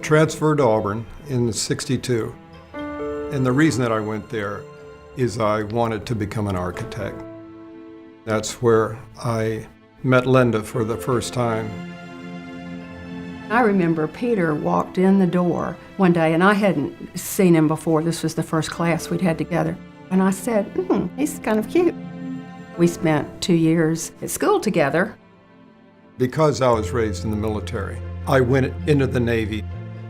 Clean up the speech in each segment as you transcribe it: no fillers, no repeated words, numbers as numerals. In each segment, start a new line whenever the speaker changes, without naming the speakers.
transferred to Auburn in '62. And the reason that I went there is I wanted to become an architect. That's where I met Linda for the first time.
I remember Peter walked in the door one day, and I hadn't seen him before. This was the first class we'd had together. And I said, he's kind of cute. We spent 2 years at school together.
Because I was raised in the military, I went into the Navy.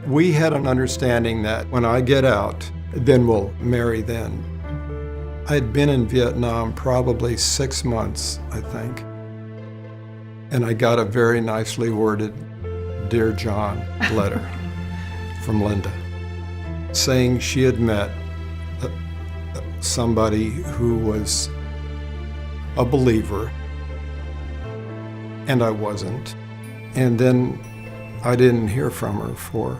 We had an understanding that when I get out, then we'll marry then. I'd been in Vietnam probably 6 months, I think. And I got a very nicely worded Dear John letter from Linda saying she had met somebody who was a believer and I wasn't. And then I didn't hear from her for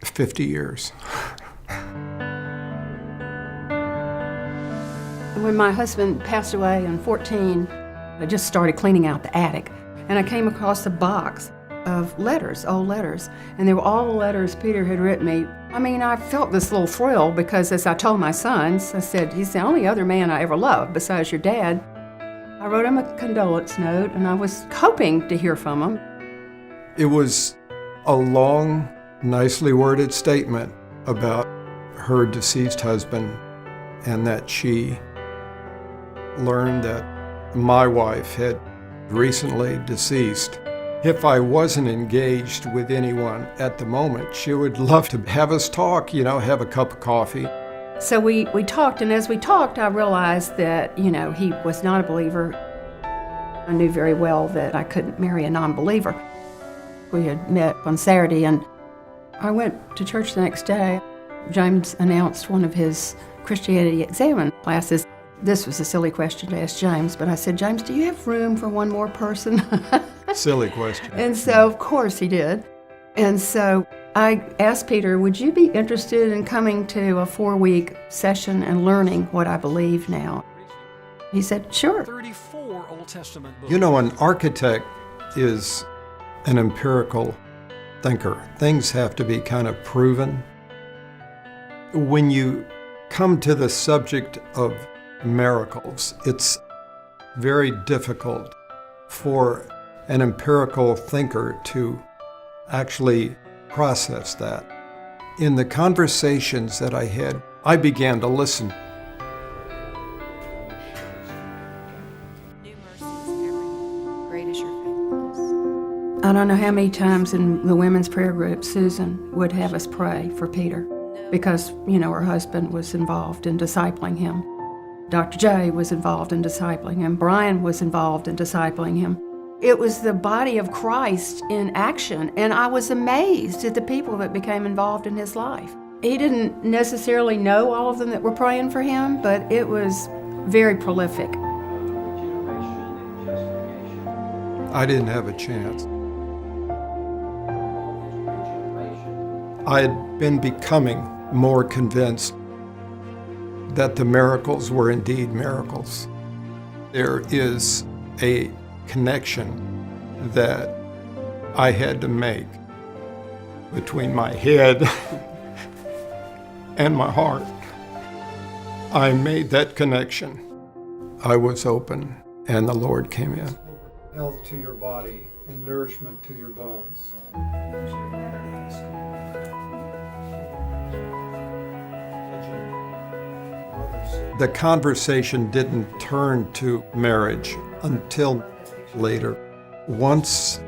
50 years.
When my husband passed away in 14, I just started cleaning out the attic, and I came across a box of letters, old letters, and they were all the letters Peter had written me. I mean, I felt this little thrill because as I told my sons, I said, he's the only other man I ever loved besides your dad. I wrote him a condolence note, and I was hoping to hear from him.
It was a long, nicely worded statement about her deceased husband and that she learned that my wife had recently deceased. If I wasn't engaged with anyone at the moment, she would love to have us talk, have a cup of coffee.
So we talked, and as we talked, I realized that, he was not a believer. I knew very well that I couldn't marry a non-believer. We had met on Saturday, and I went to church the next day. James announced one of his Christianity Examine classes. This was a silly question to ask James, but I said, James, do you have room for one more person?
Silly question.
And so, of course, he did. And so I asked Peter, would you be interested in coming to a 4-week session and learning what I believe now? He said, sure.
34 Old Testament books.
An architect is an empirical thinker. Things have to be kind of proven. When you come to the subject of miracles, it's very difficult for an empirical thinker to actually process that. In the conversations that I had, I began to listen.
New mercies, great is your faithfulness.
I don't know how many times in the women's prayer group, Susan would have us pray for Peter because, her husband was involved in discipling him. Dr. J was involved in discipling him. Brian was involved in discipling him. It was the body of Christ in action, and I was amazed at the people that became involved in his life. He didn't necessarily know all of them that were praying for him, but it was very prolific.
I didn't have a chance. I had been becoming more convinced that the miracles were indeed miracles. There is a connection that I had to make between my head and my heart. I made that connection. I was open, and the Lord came in. Health to your body and nourishment to your bones. The conversation didn't turn to marriage until later. Once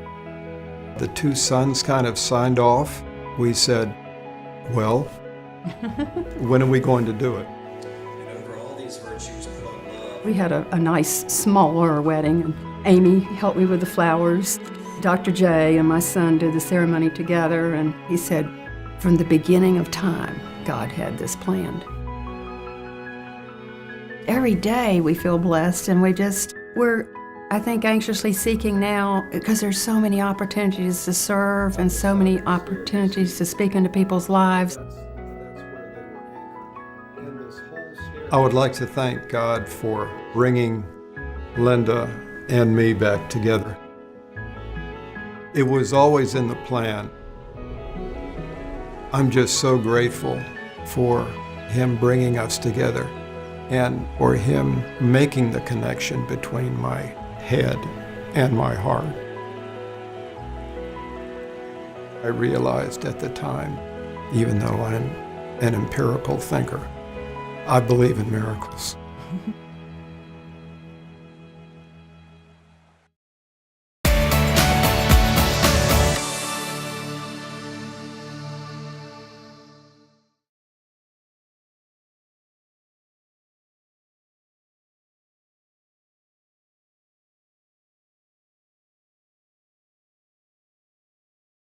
the two sons kind of signed off, we said, well, when are we going to do it?
And over all these virtues put on love.
We had a nice, smaller wedding, and Amy helped me with the flowers. Dr. J and my son did the ceremony together, and he said, from the beginning of time, God had this planned. Every day we feel blessed, and we're, I think, anxiously seeking now, because there's so many opportunities to serve and so many opportunities to speak into people's lives.
I would like to thank God for bringing Linda and me back together. It was always in the plan. I'm just so grateful for him bringing us together and for him making the connection between my head and my heart. I realized at the time, even though I'm an empirical thinker, I believe in miracles.